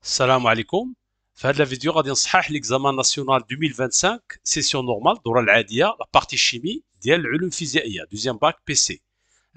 السلام عليكم. في هذا الفيديو غادي نصحح ليكزامان ناسيونال 2025 سيسيون نورمال الدوره العاديه لا بارتي شيمي ديال العلوم الفيزيائيه دوزيام باك بي سي.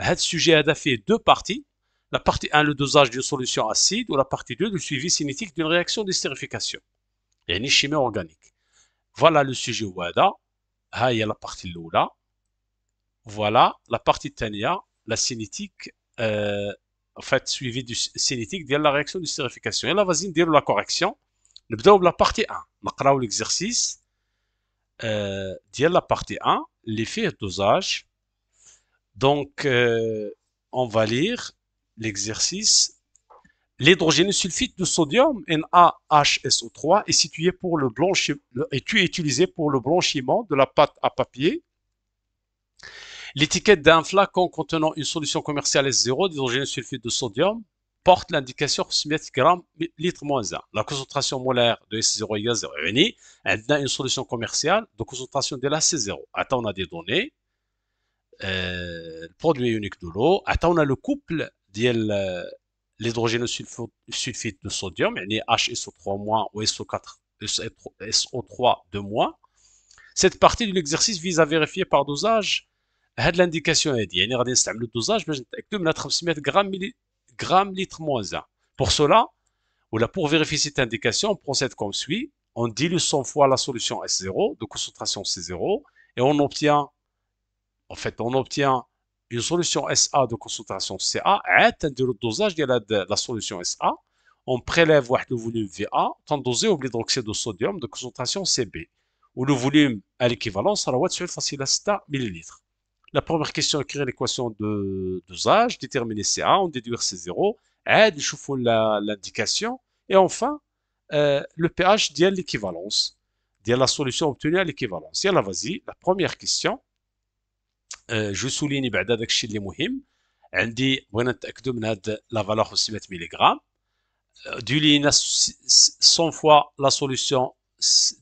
هذا السوجي هذا فيه دو بارتي. لا بارتي 1 لو دوزاج دو سوليوشن اسيد ولا بارتي 2 لو سويفي سينيتيك دون رياكسيون ديستيريفيكاسيون يعني الشيمي اورغانيك. فوالا لو سوجي هو هذا. ها هي لا بارتي الاولى. فوالا لا بارتي الثانيه لا سينيتيك en fait suivi du cinétique ديال la réaction de stérification. يلا vas-y نديرو la correction. نبداو بلا بارتي 1 نقراو l'exercice ديال لا بارتي 1 اللي فيه الدوزاج. Donc on va lire l'exercice. L'hydrogénosulfite de sodium NaHSO3 est situé pour le est utilisé pour le blanchiment de la pâte à papier. L'étiquette d'un flacon contenant une solution commerciale S0 d'hydrogénosulfite de sodium porte l'indication 500 grammes litre moins 1. La concentration molaire de S0 égale 0. يعني عندنا une solution commerciale de concentration ديالها C0. عطاونا des données. Le produit ionique de l'eau. عطاونا le couple ديال l'hydrogénosulfite de sodium يعني HSO3- ou SO4 SO3 2-. Cette partie de l'exercice vise à vérifier par dosage هاد l'indication هادي يعني غادي نستعملو الدوزاج باش نتاكدو من هاد 500 غرام litre moins 1. Pour cela, ou là pour vérifier cette indication, on procède comme suit. On dilue 100 fois la solution S0 de concentration C0 et on obtient une solution SA de concentration CA. عاد نديرو الدوزاج ديال la solution SA. On prélève واحد le volume VA تندوزيوه بالهيدروكسيد de sodium de concentration CB où le volume à l'équivalence راه هو 9.6 millilitres. La première question, écrire l'équation de dosage, déterminer CA, on déduire C0, aide, نشوفوا l'indication, et enfin, le pH ديال l'équivalence, ديال la solution obtenue à l'équivalence. يلا vas-y, la première question, je souligne بعد هذاك الشيء اللي مهم. عندي بغينا نتاكدوا من هاد لا فالور 500 ملغ. دولينا 100 fois la solution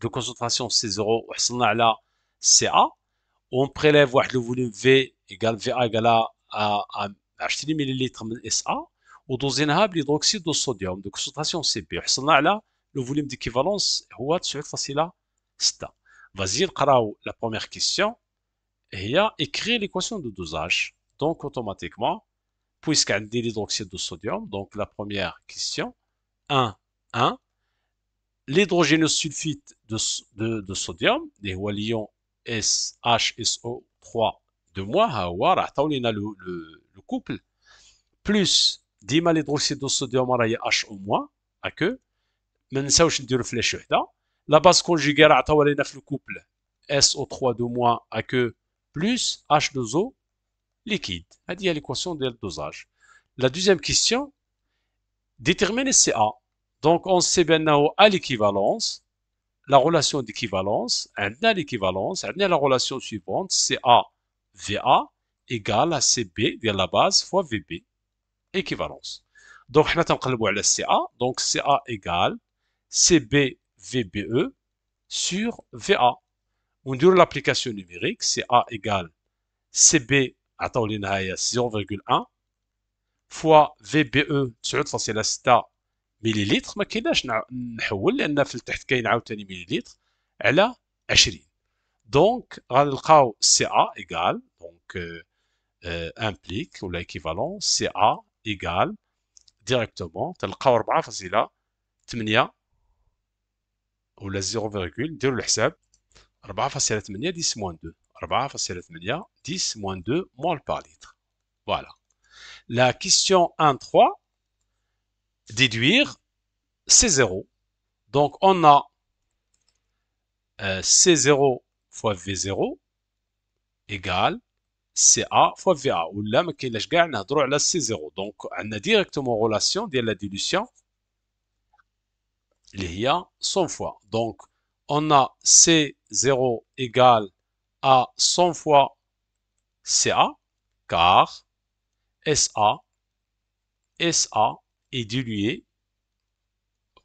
de concentration C0 وحصلنا على CA. On prélève واحد le volume V égale VA égale à 20 مليلتر من SA ودوزيناها بالهيدروكسيد دو صوديوم دو كونسنتراسيون سي بي وحصلنا على لو فوليوم ديكيفالونس هو 9.6. فازي نقراو لا بروميير كيسيون هي écrire l'équation de dosage. Donc automatiquement puisque عندي l'hydroxyde de sodium, donc la première question 1 1 l'hydrogénosulfite de sodium اللي هو l'ion SHSO3 de moi, ها هو راه عطاو لينا لو كوبل بلس ديما ليدروكسيد دو صوديوم راه هي HO- هاكو ما نساوش نديرو فلاش وحده. لا باز كونجيغي راه عطاوها لينا في الكوبل SO3 دو موا هاكو بلس H2O liquide. هذه هي ليكواسيون ديال الدوزاج. لا دوزيام كيسيون déterminer CA. Donc on sait بانه à l'équivalence la relation d'équivalence, عندنا l'équivalence, عندنا la relation suivante, CA VA égale à CB ديال la base fois VB, équivalence. Donc حنا تنقلبوا على CA, donc CA égale CB VBE sur VA. ونديروا l'application numérique, CA égale CB عطاو لينا هي 0,1 fois VBE 9.6 مليلتر. ما كايناش نحول لان في التحت كاين عاوتاني مليلتر على 20. دونك غنلقاو سي ا ايكال دونك امبليك ولا ايكيفالون سي ا ايكال ديريكتومون تلقاو 4.8 ولا 0, نديرو الحساب 4.8 10 موان 2 4.8 10 موان 2 مول بار لتر. Voilà. La question 1.3 déduire C0. Donc on a C0 fois V0 égale CA fois VA. ولا ما كاينلاش كاع نهضروا على C0. Donc عندنا ديريكتومون relation ديال la dilution اللي هي 100 fois. Donc on a C0 égale à 100 fois CA car SA est dilué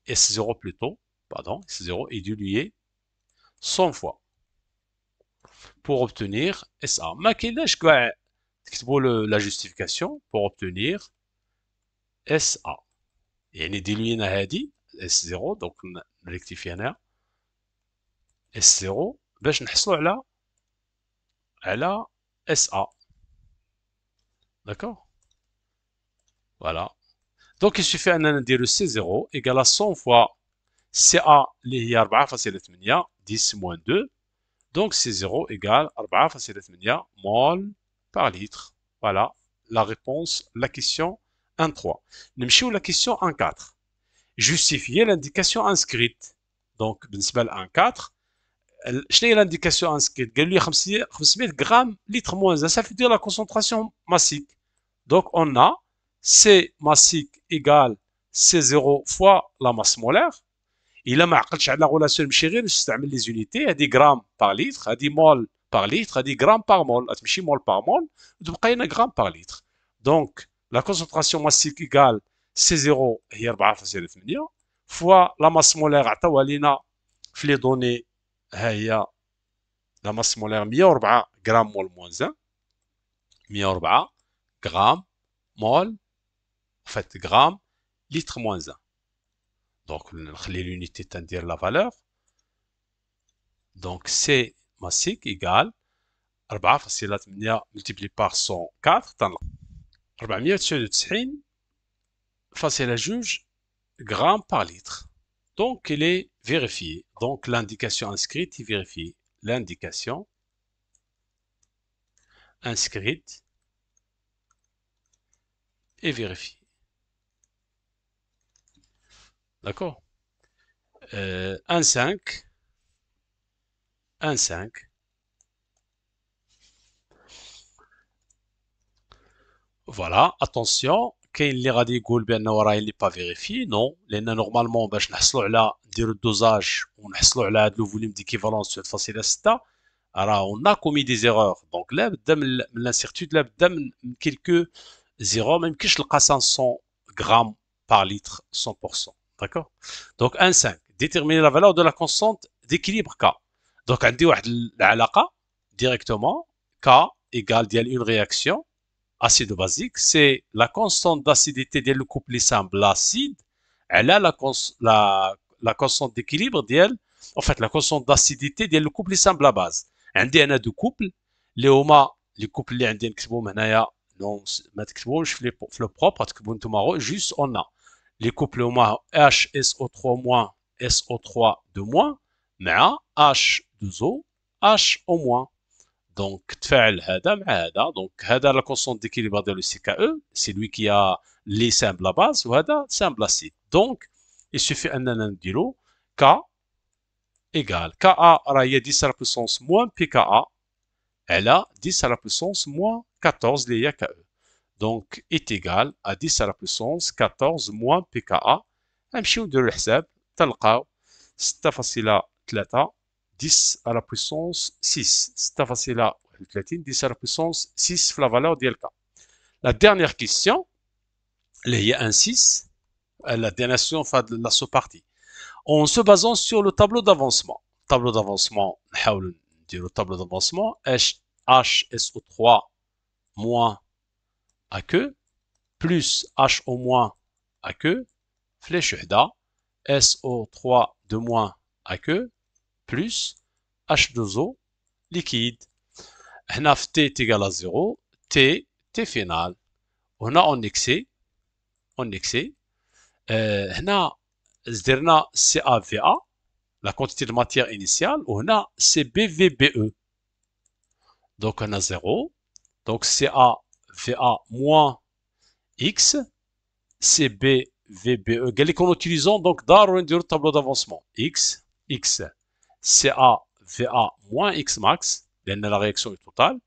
S0 plutôt, pardon, S0 est dilué 100 fois pour obtenir SA. ما كاينلاش كاع تكتبوا la justification pour obtenir SA. يعني ديلوينا هذه S0 donc نريكتيفي هنا S0 باش نحصلوا على SA. D'accord? Voilà. Donc il suffit أننا نديرو C0 égale à 100 fois CA اللي هي 4.8 10 moins 2. Donc C0 égale 4.8 mol par litre. Voilà la réponse, la question 1.3. نمشيو la question 1.4. Justifier l'indication inscrite. Donc بالنسبة ل 1.4 شنو هي l'indication inscrite؟ قالوا لي 500 grammes litre moins 1, ça veut dire la concentration massique. Donc on a C massique égale C0 fois la masse molaire. إلا ما عقلتش على غولاسيون نمشي غير نستعمل لي زونيتي، هذه غرام باغ لتر، هذه مول باغ لتر، هذه غرام باغ مول، تمشي مول باغ مول وتبقى لنا غرام باغ لتر. دونك لا كونسونطراسيون ماسيك ايكال سي 0 هي 4.8 فوا لا ماس مولير عطاوها لينا في لي دوني، ها هي لا ماس مولير 104 غرام مول موان 1، 104 غرام مول فات غرام litre moins 1. Donc, نخلي l'unité تندير la valeur. Donc, C massique égale 4.8 multiplié par 104 تنلقى 499,2 grammes par litre. Donc, il est vérifié. Donc, l'indication inscrite est vérifiée. L'indication inscrite est vérifiée. D'accord? 1,5. 1,5. Voilà, attention, كاين اللي غادي يقول بانه راه اللي با فيريفي، نو، لان نورمالمون باش نحصلوا على نديروا الدوزاج ونحصلوا على هذا لو فوليوم ديكيفالونس 8.6 راه اون كومي دي زيرور. دونك لا بدا من لانسيرتود، لا بدا من كيلكو زيرو، ما يمكنش تلقى 500 غرام بار لتر 100%. داكور؟ دونك 1,5 ديتيرميني لا فالور دو لا كونستانت ديكيليبر كا. دونك عندي واحد العلاقه ديريكتومون كا ايكال ديال اون رياكسيون acido-basique, c'est la constante d'acidité du couple simple acide على la constante d'équilibre ديال en fait la constante d'acidité ديال couple simple à base. عندي انا دو كوبل اللي هما لي كوبل اللي عندي نكتبهم هنايا، نون ما تكتبوهمش في لو بروبر، تكتبوا نتوما جوست اون لي كوبل هما HSO3- SO3 مع H2O HO-. Donc, تفاعل هذا مع هذا، دونك هذا لا كونستانت ديكيليبر ديالو سي كا او، سي لوي كي ا لي سامبل لا باز، وهذا سامبل اسيد. دونك يسوفي اننا نديرو كا ايكال كا ا راه هي 10 على بوسونس موان بي كا ا على 10 على بوسونس موان 14 اللي هي كا او. دونك ايت ايكال ا 10 على بوسونس 14 موان بي كا ا. نمشيو نديرو الحساب تلقاو 6.3 10 à la puissance 6. 6.31 10 à la puissance 6 في la valeur ديال K. La dernière question, اللي هي 1,6, la dernière question de la sous-partie. En se basant sur le tableau d'avancement. Tableau d'avancement, نحاولوا نديرو tableau d'avancement. HSO3 moins à queue plus HO moins à queue flèche وحدة SO3 de moins à queue plus H2O liquide. هنا في T est égal à 0, T final. وهنا on excès. هنا درنا CAVA, la quantité de matière initiale, وهنا CBVBE. Donc on a 0. Donc CAVA moins X, CBVBE. قال لك en utilisant donc ضروري نديرو tableau d'avancement. X, CAVA moins X max, لأن la réaction est totale.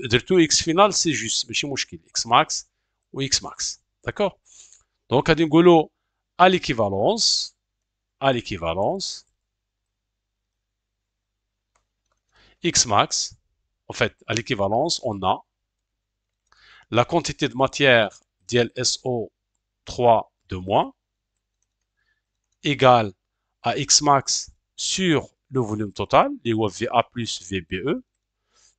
درتو X final, c'est juste, ماشي مشكل. X max ou X max. D'accord? Donc غادي نقولو à l'équivalence, X max, en fait, à l'équivalence, on a la quantité de matière ديال SO3 de moins égale à X max sur le volume total, les VA plus VBE,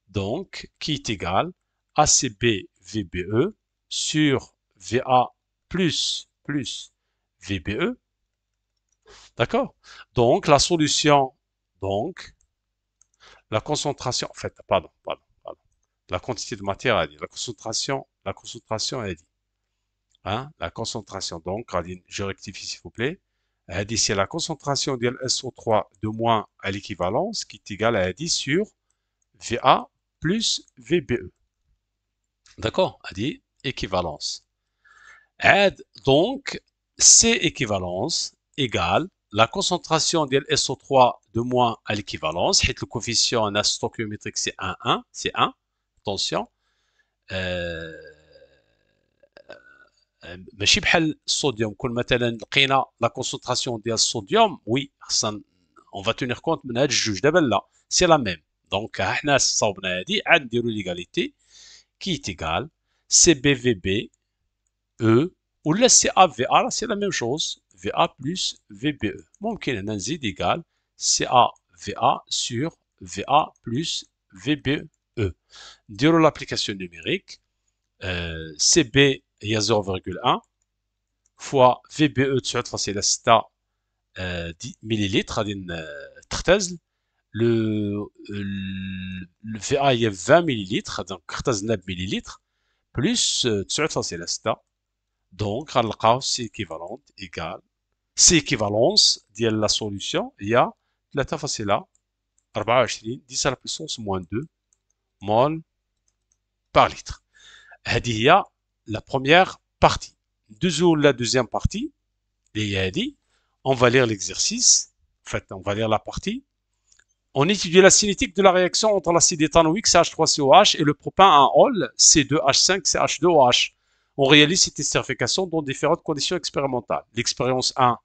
donc qui est égal à CB VBE sur VA plus VBE. D'accord? Donc, la solution, donc, la concentration, en fait, pardon. La quantité de matière a dit. La concentration a dit. Hein? La concentration. Donc, je rectifie s'il vous plaît. Elle dit c'est la concentration de SO3 de moins à l'équivalence qui est égale à 10 sur VA plus VBE. D'accord? Elle dit équivalence. Aide donc C équivalence égale la concentration de SO3 de moins à l'équivalence. Le coefficient stoichiométrique c'est 1, 1, c'est 1. Attention. ماشي بحال الصوديوم كل مثلا لقينا لا كونسونطراسيون ديال الصوديوم وي خصنا اون فا تونيغ كونت من هاد الجوج دابا لا سي لا ميم دونك ها حنا صاوبنا هادي عاد نديرو ليغاليتي كي تيغال سي بي في بي او ولا سي ا في ا سي لا ميم شوز في ا بلس في بي او ممكن هنا نزيد ايغال سي ا في ا سور في ا بلس في بي او نديرو لابليكاسيون نيميريك سي بي هي 0,1 fois VBE 9.6 مليلتر غادي تختزل le VA هي 20 مليلتر دونك اختزلنا بمليلتر بلس 9.6 دونك غنلقاو سي ايكيفالونت ايكال سي ايكيفالونس ديال لا سوليسيون هي 3.24 10 على بويسونس موان 2 مول بار لتر. هذه هي لا بروميير بارتي. La deuxième partie, on va lire l'exercice. En fait, on va lire la partie. On étudie la cinétique de la réaction entre l'acide éthanoïque CH3COH et le propane-1-ol C2H5CH2OH. On réalise cette estérification dans différentes conditions expérimentales. L'expérience 1,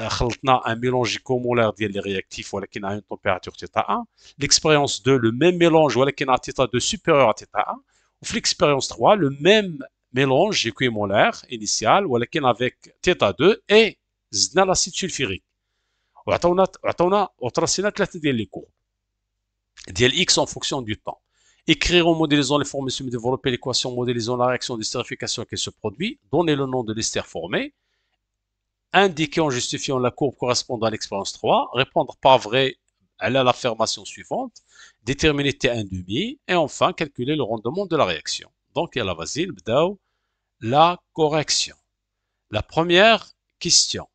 خلطنا un mélange comolaire ديال les réactifs ولكن à une température θ1. L'expérience 2, le même mélange ولكن à θ2 supérieur à θ1. Ou l'expérience 3, le même mélange équimolaire initial ولكن avec θ2 et زدنا l'acide sulfurique. وعطونا ثلاثه ديال لي كور ديال x en fonction du temps. Écrire en modélisant les formations, développer l'équation modélisant la réaction d'estérification qui se produit, donner le nom de l'ester formé, indiquer en justifiant la courbe correspondant à l'expérience 3, répondre par vrai à l'affirmation suivante, déterminer T1 demi et enfin calculer le rendement de la réaction. Donc, il y a la vas-y, la correction. La première question,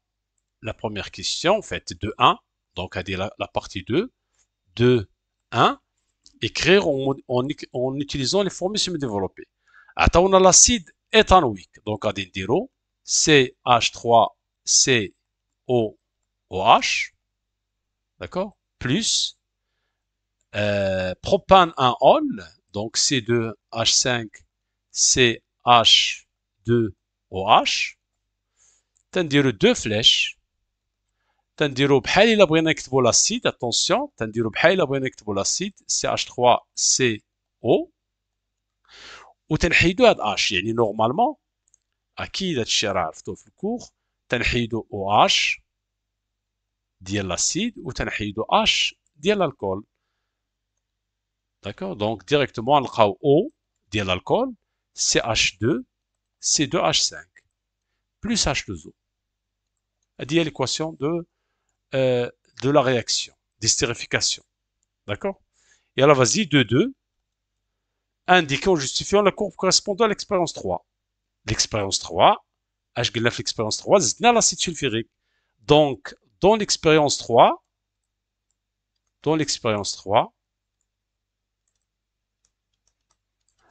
en fait, de 1, donc à dire la partie 2, de 1, écrire en utilisant les formules semi-développées. On a l'acide éthanoïque, donc à dire CH3COOH, d'accord, plus propane 1-ol, donc C2H5CH2OH, تنديرو deux flèches, تنديرو بحال الا بغينا نكتبو لاسيد اتونسيون تنديرو بحال الا بغينا نكتبو لاسيد CH3CO وتنحيدو هاد اش يعني نورمالمون اكيد هادشي راه عرفتوه في الكور تنحيدو او اش ديال لاسيد وتنحيدو اش ديال الكول داكور دونك ديريكتومون نلقاو او ديال الكول CH2 C2H5 plus H2O. هادي هي l'équation de la réaction d'estérification. D'accord? Et alors vas-y, 2, indiquons en justifiant la courbe correspondant à l'expérience 3. L'expérience 3, HGLF l'expérience 3, c'est l'acide sulfurique. Donc, dans l'expérience 3,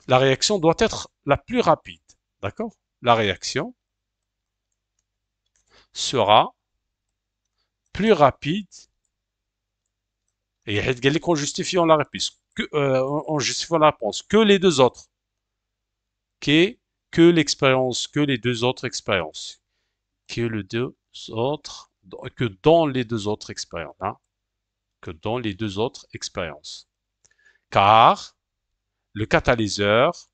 la réaction doit être la plus rapide. D'accord? La réaction sera plus rapide et en justifiant la réponse que les deux autres. Que les deux autres expériences. Que dans les deux autres expériences. Hein? Que dans les deux autres expériences. Car le catalyseur,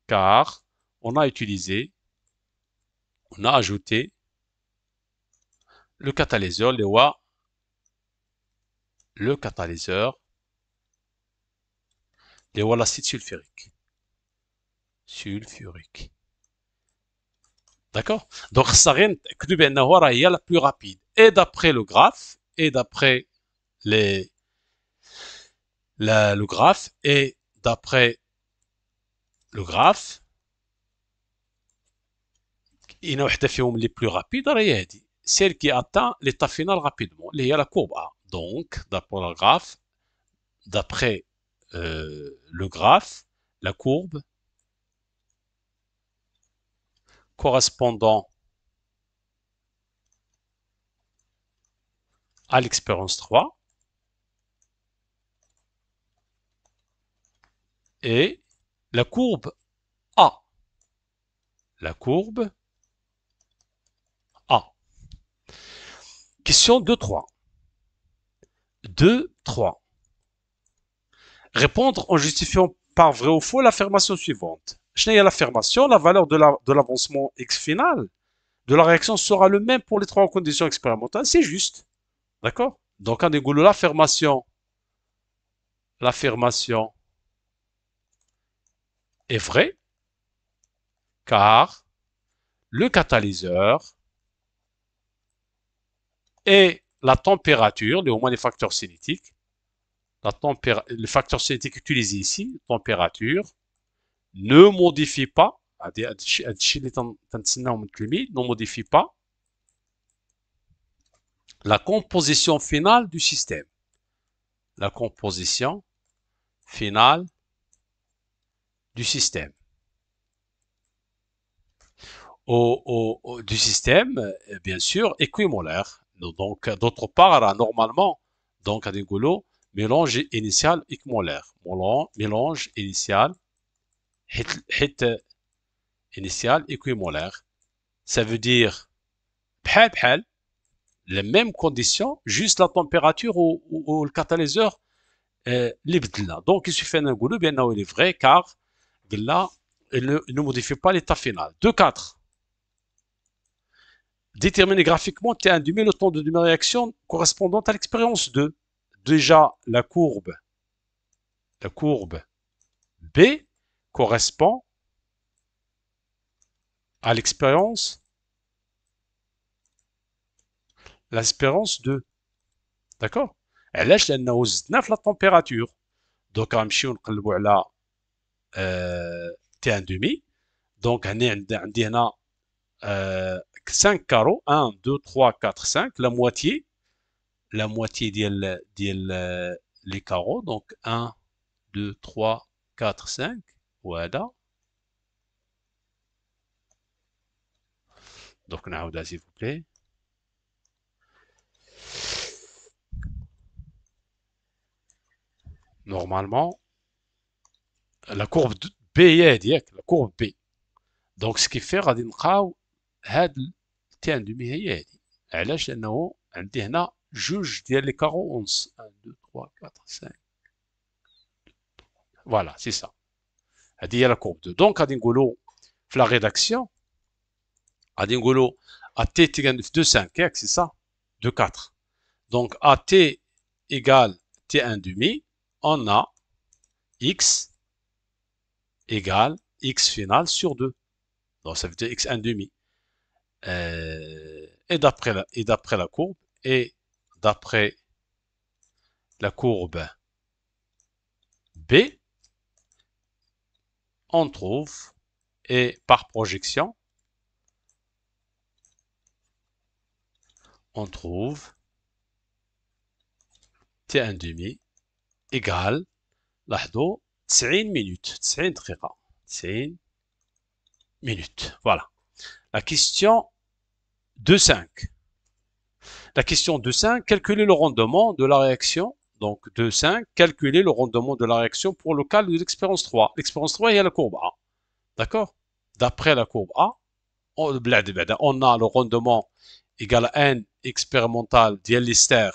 car on a ajouté le catalyseur, l'acide sulfurique. D'accord? Donc, ça rien que est la plus rapide. Et d'après le graphe, et d'après les, le graphe, et d'après le graphe, il y en a les plus rapides, celle qui atteint l'état final rapidement, il y a la courbe A. Donc, d'après le graphe, d'après le graphe, la courbe correspondant à l'expérience 3 est la courbe A. La courbe A. Question 2-3. 2-3. Répondre en justifiant par vrai ou faux l'affirmation suivante. Je n'ai l'affirmation, la valeur de l'avancement x final de la réaction sera le même pour les trois conditions expérimentales. C'est juste. D'accord? Donc, en égoulou, l'affirmation est vraie car le catalyseur et la température, au moins les facteurs cinétiques, le facteur cinétique utilisé ici, température, ne modifie pas, ne modifie pas la composition finale du système. La composition finale du système. Du système, bien sûr, équimolaire. Donc, d'autre part, normalement, donc, à Dingolo, mélange initial équimolaire. Mélange initial, hit initial équimolaire. Ça veut dire, les mêmes conditions, juste la température ou le catalyseur libdla. Donc, il suffit d'un goulot, bien il est vrai, car là, il ne modifie pas l'état final. 2-4. Déterminer graphiquement T1 demi le temps de demi-réaction correspondant à l'expérience 2. Déjà, la courbe B correspond à l'expérience 2. D'accord? علاش لانه زدنا في la température. Donc غنمشيو نقلبوا على T1 demi. Donc عندي هنا 5 carreaux, 1, 2, 3, 4, 5, la moitié les carreaux, donc 1, 2, 3, 4, 5, voilà. Donc نعاودها s'il vous plaît. Normalement, la courbe B هي la courbe B. Donc ce qui fait غادي نلقاو هاد تي دمي هي هادي. علاش؟ لانه عندي هنا جوج ديال لي كارو اونس 1 2 3 4 5. Voilà, c'est ça. هادي هي لا كورب 2. دونك غادي نقولوا في لا ريداكسيون غادي نقولوا AT تيغان 2 5 ياك سي سا 2 4. Donc AT égale T1 demi, on a X égale X final sur 2. Donc ça veut dire X1 demi. Et d'après la courbe, et d'après la courbe B, on trouve, et par projection, on trouve T1 demi égale لاحظوا 90 minutes 90 دقيقة 90 minutes. Voilà. La question 2.5. La question 2.5, calculer le rendement de la réaction. Donc 2.5, calculer le rendement de la réaction pour le cas de l'expérience 3. L'expérience 3, il y a la courbe A. D'accord? D'après la courbe A, on a le rendement égal à N expérimental ديال Lister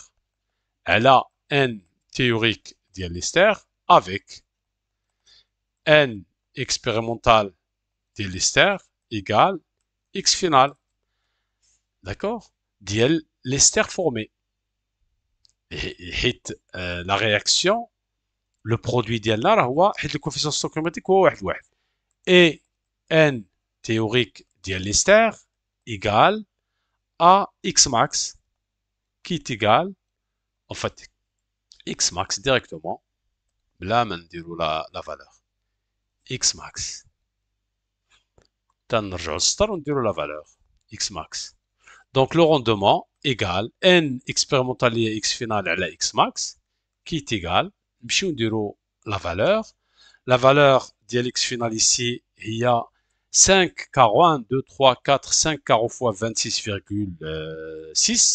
elle a N théorique ديال Lister avec N expérimental ديال Lister égale X final. D'accord? ديال Lister formé. حيت la réaction, le produit ديالنا راه هو حيت le coefficient stoichiométrique هو 1 1. Et N théorique ديال Lister égale à x max qui est égal, en fait, x max directement, là, on dit la valeur. X max. On dit la valeur. X max. Donc, le rendement égale n expérimental et x final à la x max qui est égal, on dit la valeur. La valeur de x final ici, il y a 5 carreaux, 1, 2, 3, 4, 5 carreaux fois 26,6.